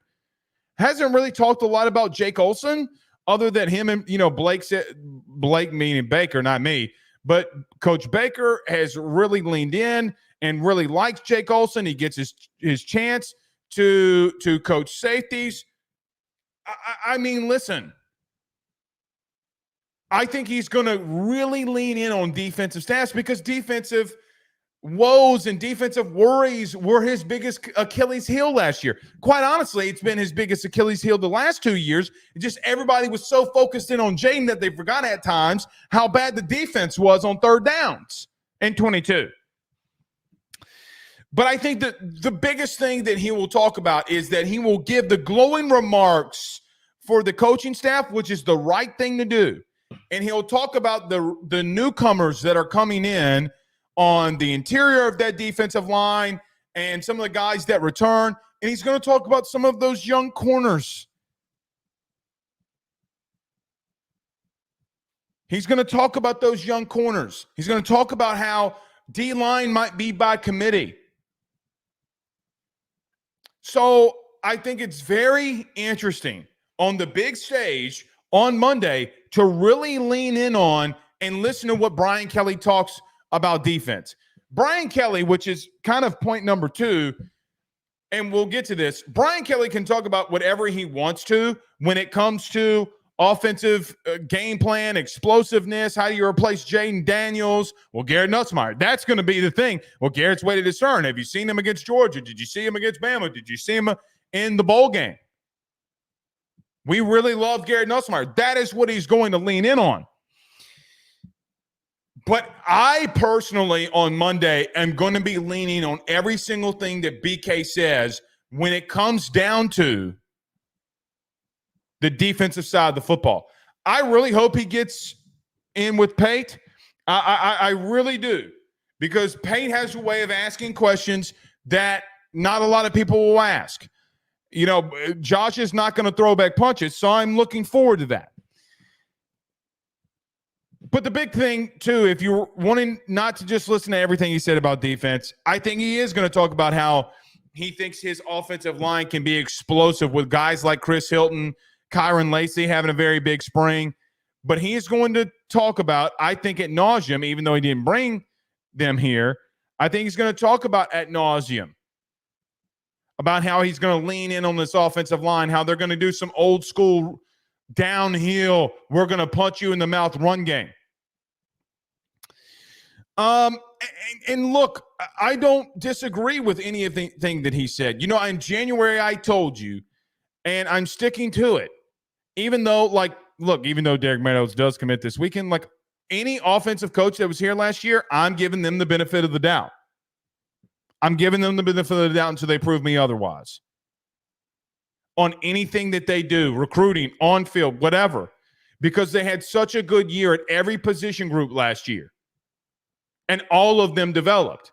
Speaker 1: Hasn't really talked a lot about Jake Olson, other than him and Blake meaning Baker, not me. But Coach Baker has really leaned in and really likes Jake Olson. He gets his chance to coach safeties. I mean, listen. I think he's going to really lean in on defensive stats because defensive woes and defensive worries were his biggest Achilles heel last year. Quite honestly, it's been his biggest Achilles heel the last 2 years. Just everybody was so focused in on Jaden that they forgot at times how bad the defense was on third downs in 22. But I think that the biggest thing that he will talk about is that he will give the glowing remarks for the coaching staff, which is the right thing to do. And he'll talk about the newcomers that are coming in on the interior of that defensive line and some of the guys that return. And he's going to talk about some of those young corners. He's going to talk about those young corners. He's going to talk about how D-line might be by committee. So I think it's very interesting on the big stage on Monday to really lean in on and listen to what Brian Kelly talks about defense. Brian Kelly, which is kind of point number 2, and we'll get to this. Brian Kelly can talk about whatever he wants to when it comes to offensive game plan, explosiveness, how do you replace Jaden Daniels? Well, Garrett Nussmeier, that's going to be the thing. Well, Garrett's way to discern. Have you seen him against Georgia? Did you see him against Bama? Did you see him in the bowl game? We really love Garrett Nussmeier. That is what he's going to lean in on. But I personally, on Monday, am going to be leaning on every single thing that BK says when it comes down to the defensive side of the football. I really hope he gets in with Pate. I really do, because Pate has a way of asking questions that not a lot of people will ask. You know, Josh is not going to throw back punches, so I'm looking forward to that. But the big thing, too, if you're wanting not to just listen to everything he said about defense, I think he is going to talk about how he thinks his offensive line can be explosive with guys like Chris Hilton, Kyron Lacey having a very big spring. But he is going to talk about, I think ad nauseum, even though he didn't bring them here, I think he's going to talk about ad nauseum, about how he's going to lean in on this offensive line, how they're going to do some old school downhill, we're going to punch you in the mouth run game. And look, I don't disagree with any of the thing that he said. You know, in January, I told you, and I'm sticking to it. Even though, even though Derek Meadows does commit this weekend, like any offensive coach that was here last year, I'm giving them the benefit of the doubt. I'm giving them the benefit of the doubt until they prove me otherwise. On anything that they do, recruiting, on field, whatever, because they had such a good year at every position group last year. And all of them developed.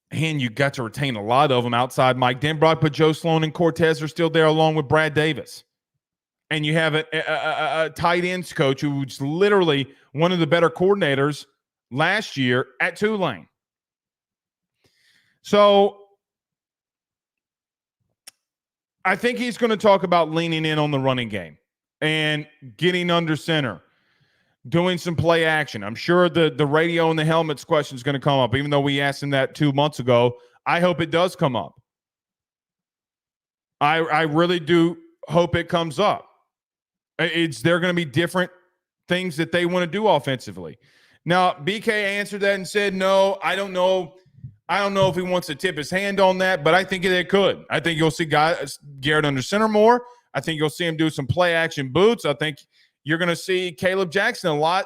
Speaker 1: And you got to retain a lot of them outside Mike Denbrock, but Joe Sloan and Cortez are still there along with Brad Davis. And you have a tight ends coach who's literally one of the better coordinators last year at Tulane. So I think he's going to talk about leaning in on the running game and getting under center, doing some play action. I'm sure the radio and the helmets question is going to come up, even though we asked him that 2 months ago. I hope it does come up. I really do hope it comes up. They're going to be different things that they want to do offensively. Now, BK answered that and said, no, I don't know. I don't know if he wants to tip his hand on that, but I think it could. I think you'll see Garrett under center more. I think you'll see him do some play action boots. I think you're going to see Caleb Jackson a lot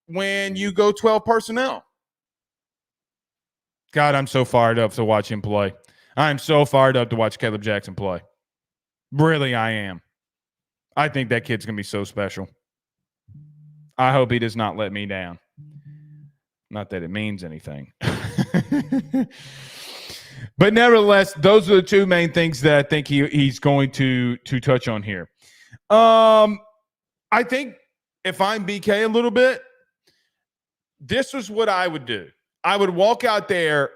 Speaker 1: when you go 12 personnel. God, I'm so fired up to watch him play. I'm so fired up to watch Caleb Jackson play. Really, I am. I think that kid's going to be so special. I hope he does not let me down. Not that it means anything. But nevertheless, those are the two main things that I think he's going to touch on here. I think if I'm BK a little bit, this is what I would do. I would walk out there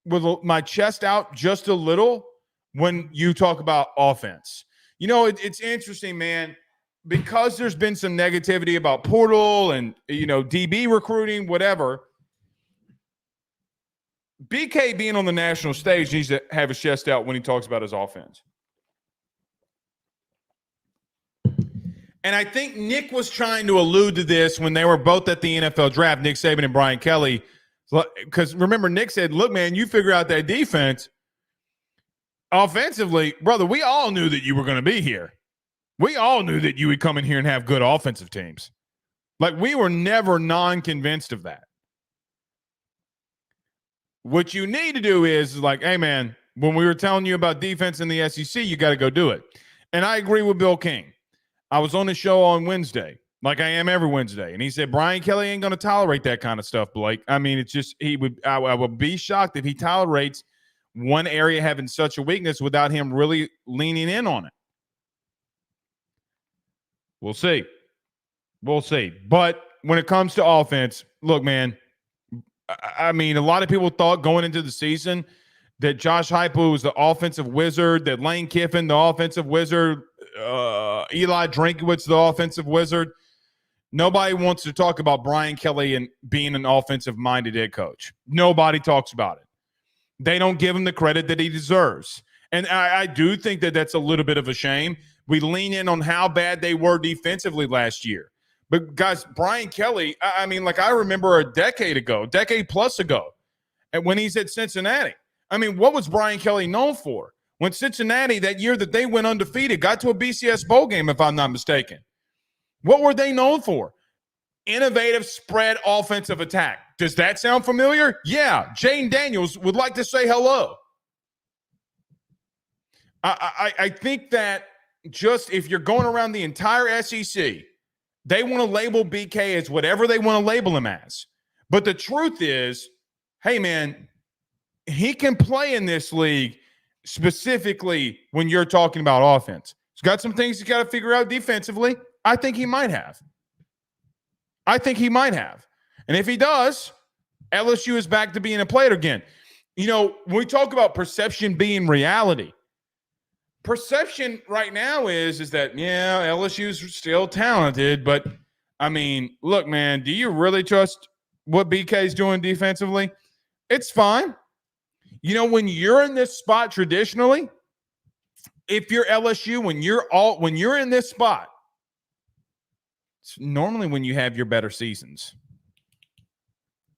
Speaker 1: with my chest out just a little when you talk about offense. You know, it's interesting, man, because there's been some negativity about portal and, you know, DB recruiting, whatever. BK being on the national stage needs to have his chest out when he talks about his offense. And I think Nick was trying to allude to this when they were both at the NFL draft, Nick Saban and Brian Kelly. Because remember, Nick said, look, man, you figure out that defense. Offensively, brother, we all knew that you were going to be here. We all knew that you would come in here and have good offensive teams. Like, we were never non-convinced of that. What you need to do is like, hey, man, when we were telling you about defense in the SEC, you got to go do it. And I agree with Bill King. I was on the show on Wednesday, like I am every Wednesday, and he said, Brian Kelly ain't going to tolerate that kind of stuff, Blake. I mean, it's just I would be shocked if he tolerates one area having such a weakness without him really leaning in on it. We'll see. We'll see. But when it comes to offense, look, man, I mean, a lot of people thought going into the season that Josh Heupel was the offensive wizard, that Lane Kiffin, the offensive wizard, Eli Drinkwitz, the offensive wizard. Nobody wants to talk about Brian Kelly and being an offensive-minded head coach. Nobody talks about it. They don't give him the credit that he deserves. And I do think that that's a little bit of a shame. We lean in on how bad they were defensively last year. But, guys, Brian Kelly, I mean, like I remember a decade plus ago, and when he's at Cincinnati. I mean, what was Brian Kelly known for? When Cincinnati, that year that they went undefeated, got to a BCS bowl game, if I'm not mistaken. What were they known for? Innovative spread offensive attack. Does that sound familiar? Yeah. Jane Daniels would like to say hello. I think that just if you're going around the entire SEC, they want to label BK as whatever they want to label him as. But the truth is, hey, man, he can play in this league specifically when you're talking about offense. He's got some things he's got to figure out defensively. I think he might have. And if he does, LSU is back to being a player again. You know, when we talk about perception being reality, perception right now is that, yeah, LSU's still talented, but, I mean, look, man, do you really trust what BK's doing defensively? It's fine. You know, when you're in this spot traditionally, if you're LSU, when you're in this spot, it's normally when you have your better seasons.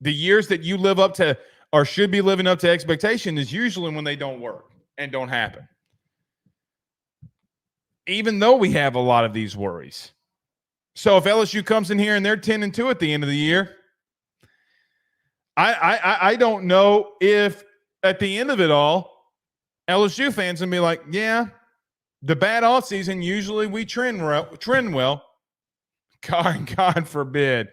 Speaker 1: The years that you live up to or should be living up to expectation is usually when they don't work and don't happen. Even though we have a lot of these worries. So if LSU comes in here and they're 10-2 at the end of the year, I don't know if at the end of it all, LSU fans will be like, yeah, the bad offseason, usually we trend well. God forbid.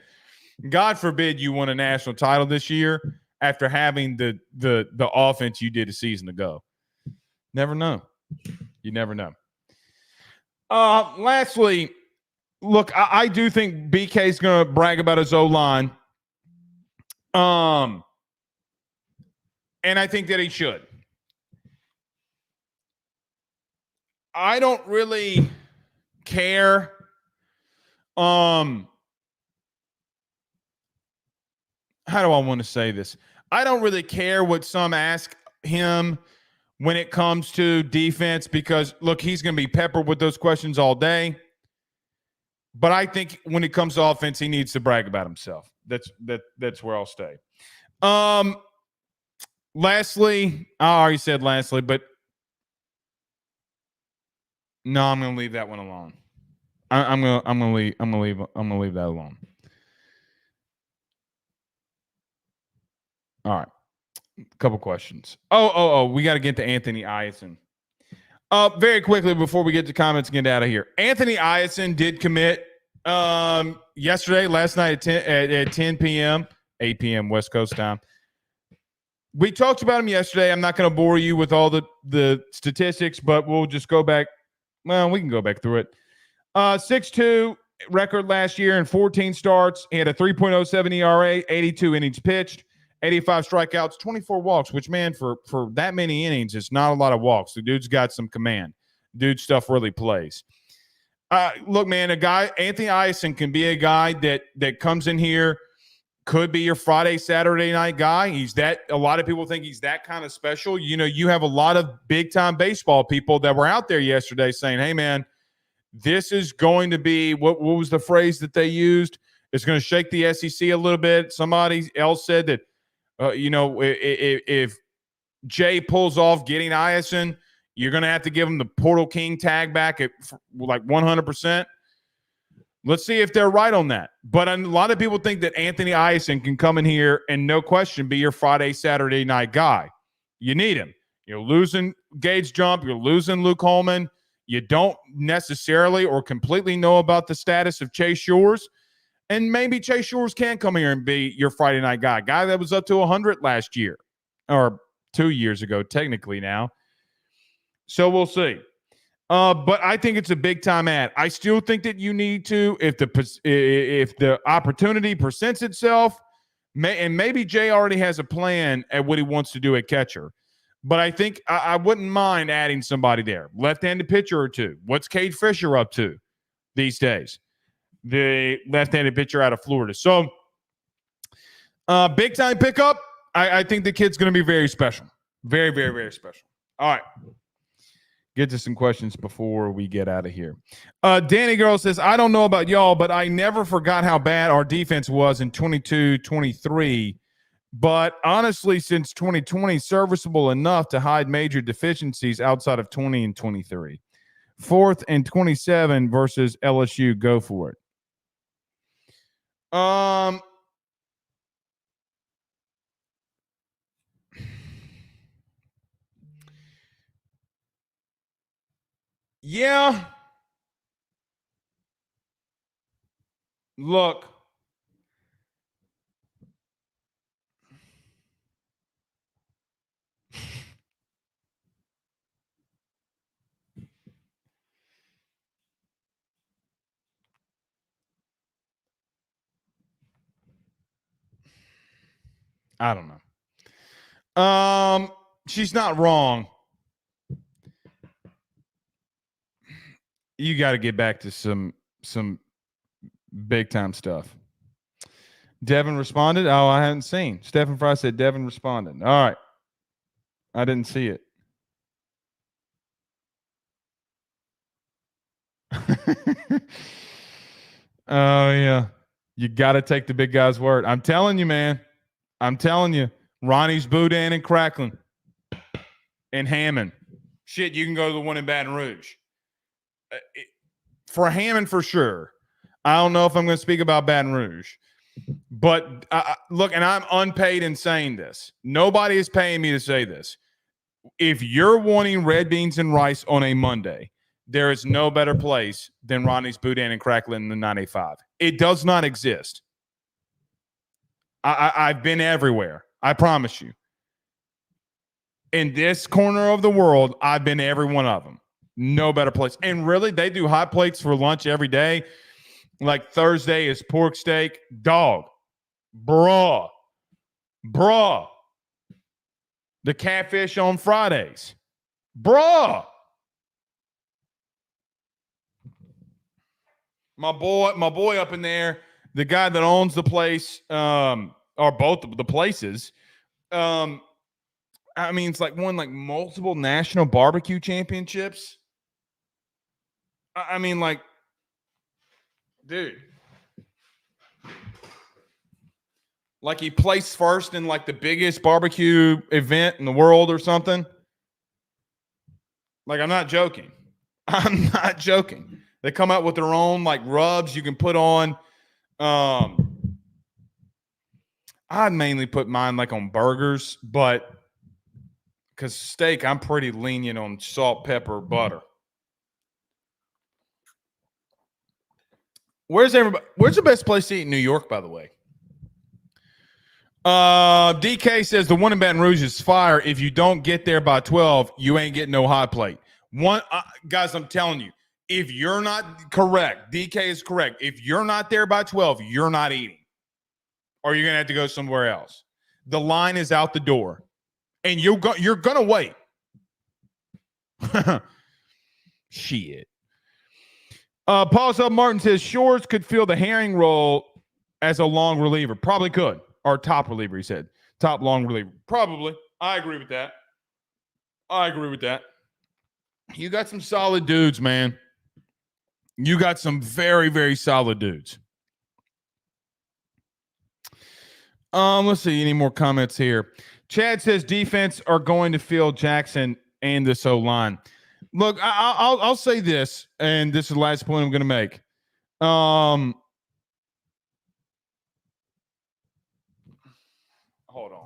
Speaker 1: God forbid you won a national title this year after having the offense you did a season ago. Never know. You never know. Lastly, look, I do think BK's going to brag about his O-line. And I think that he should. I don't really care. How do I want to say this? I don't really care what some ask him when it comes to defense because, look, he's going to be peppered with those questions all day. But I think when it comes to offense, he needs to brag about himself. That's where I'll stay. Lastly, I already said lastly, but no, I'm going to leave that one alone. I'm going to leave that alone. All right. A couple questions. We got to get to Anthony Eyanson. Very quickly before we get to comments and get out of here. Anthony Eyanson did commit last night at 10 p.m., 8 p.m. West Coast time. We talked about him yesterday. I'm not going to bore you with all the statistics, but we'll just go back. Well, we can go back through it. 6-2 record last year in 14 starts. He had a 3.07 ERA, 82 innings pitched, 85 strikeouts, 24 walks, which, man, for that many innings, it's not a lot of walks. The dude's got some command. Dude's stuff really plays. Look, man, Anthony Eyanson can be a guy that comes in here, could be your Friday, Saturday night guy. A lot of people think he's that kind of special. You know, you have a lot of big-time baseball people that were out there yesterday saying, hey, man, this is going to be, what was the phrase that they used? It's going to shake the SEC a little bit. Somebody else said that, if Jay pulls off getting Eyanson, you're going to have to give him the Portal King tag back at like 100%. Let's see if they're right on that. But a lot of people think that Anthony Eyanson can come in here and no question be your Friday, Saturday night guy. You need him. You're losing Gage Jump. You're losing Luke Holman. You don't necessarily or completely know about the status of Chase Shores. And maybe Chase Shores can come here and be your Friday night guy that was up to 100 last year or 2 years ago, technically now. So we'll see. But I think it's a big-time ad. I still think that you need to, if the opportunity presents itself, and maybe Jay already has a plan at what he wants to do at catcher. But I think I wouldn't mind adding somebody there. Left-handed pitcher or two. What's Cade Fisher up to these days? the left-handed pitcher out of Florida. So, big time pickup. I think the kid's going to be very special. Very, very, very special. All right. Get to some questions before we get out of here. Danny Girl says, I don't know about y'all, but I never forgot how bad our defense was in 22-23. But honestly, since 2020, serviceable enough to hide major deficiencies outside of 20 and 23. 4th and 27 versus LSU. Go for it. Yeah. Look. I don't know. She's not wrong. You got to get back to some big time stuff. Devin responded. Oh, I hadn't seen. Stephen Fry said Devin responded. All right. I didn't see it. Oh, yeah. You got to take the big guy's word. I'm telling you, man. I'm telling you. Ronnie's Boudin and Cracklin and Hammond. Shit, you can go to the one in Baton Rouge. For Hammond, for sure. I don't know if I'm going to speak about Baton Rouge. But look, and I'm unpaid in saying this. Nobody is paying me to say this. If you're wanting red beans and rice on a Monday, there is no better place than Ronnie's Boudin and Cracklin in the 985. It does not exist. I've been everywhere. I promise you. In this corner of the world, I've been to every one of them. No better place. And really, they do hot plates for lunch every day. Like Thursday is pork steak. Dog. Bruh. The catfish on Fridays. Bruh. My boy up in there, the guy that owns the place, or both of the places, I mean, it's like won like multiple national barbecue championships. I mean, like, dude. Like he placed first in like the biggest barbecue event in the world or something. Like, I'm not joking. I'm not joking. They come out with their own like rubs you can put on. I'd mainly put mine like on burgers, but because steak, I'm pretty lenient on salt, pepper, butter. Where's everybody? Where's the best place to eat in New York, by the way? DK says the one in Baton Rouge is fire. If you don't get there by 12, you ain't getting no hot plate. Guys, I'm telling you, if you're not correct, DK is correct. If you're not there by 12, you're not eating. Or you're going to have to go somewhere else. The line is out the door. And you're going to wait. Shit. Paul Sub Martin says Shores could fill the herring role as a long reliever. Probably could. Or top reliever, he said. Top long reliever. Probably. I agree with that. You got some solid dudes, man. You got some very, very solid dudes. Let's see. Any more comments here? Chad says defense are going to fill Jackson and this O-line. Look, I'll say this, and this is the last point I'm going to make. Hold on.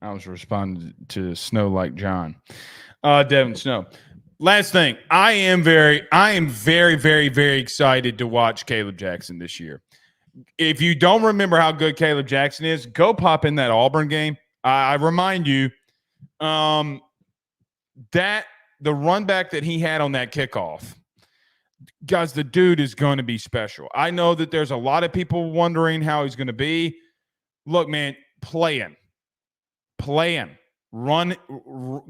Speaker 1: I was responding to Snow like John. Devin Snow. Last thing, I am very, very, very excited to watch Caleb Jackson this year. If you don't remember how good Caleb Jackson is, go pop in that Auburn game. I remind you that the run back that he had on that kickoff, guys, the dude is going to be special. I know that there's a lot of people wondering how he's going to be. Look, man, play him, run,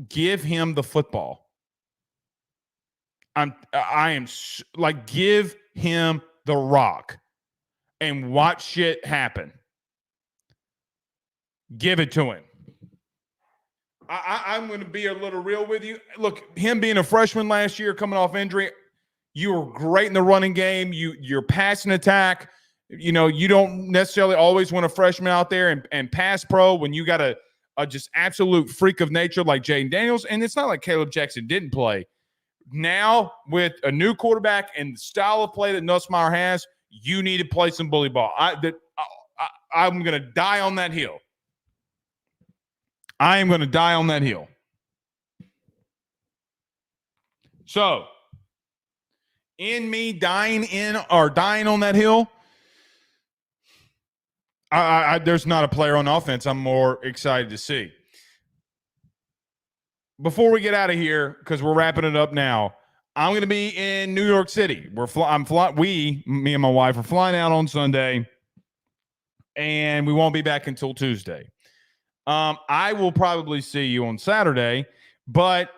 Speaker 1: give him the football. Give him the rock and watch shit happen. Give it to him. I'm going to be a little real with you. Look, him being a freshman last year, coming off injury, you were great in the running game. Your passing attack, you don't necessarily always want a freshman out there and pass pro when you got a just absolute freak of nature like Jaden Daniels. And it's not like Caleb Jackson didn't play. Now, with a new quarterback and the style of play that Nussmeier has, you need to play some bully ball. I'm going to die on that hill. I am going to die on that hill. So, in me dying on that hill, there's not a player on offense I'm more excited to see. Before we get out of here, because we're wrapping it up now, I'm going to be in New York City. Me and my wife are flying out on Sunday, and we won't be back until Tuesday. I will probably see you on Saturday, but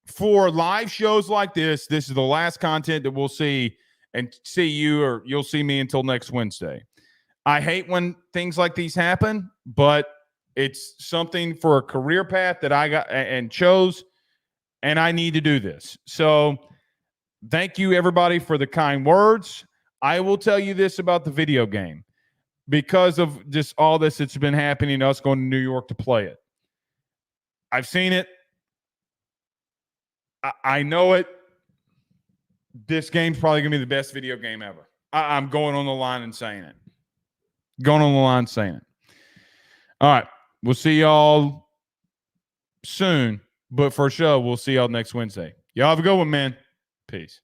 Speaker 1: for live shows like this is the last content that we'll see and see you, or you'll see me until next Wednesday. I hate when things like these happen, but it's something for a career path that I got and chose, and I need to do this. So thank you, everybody, for the kind words. I will tell you this about the video game. Because of just all this that's been happening, us going to New York to play it. I've seen it. I know it. This game's probably going to be the best video game ever. I'm going on the line and saying it. All right. We'll see y'all soon. But for sure, we'll see y'all next Wednesday. Y'all have a good one, man. Peace.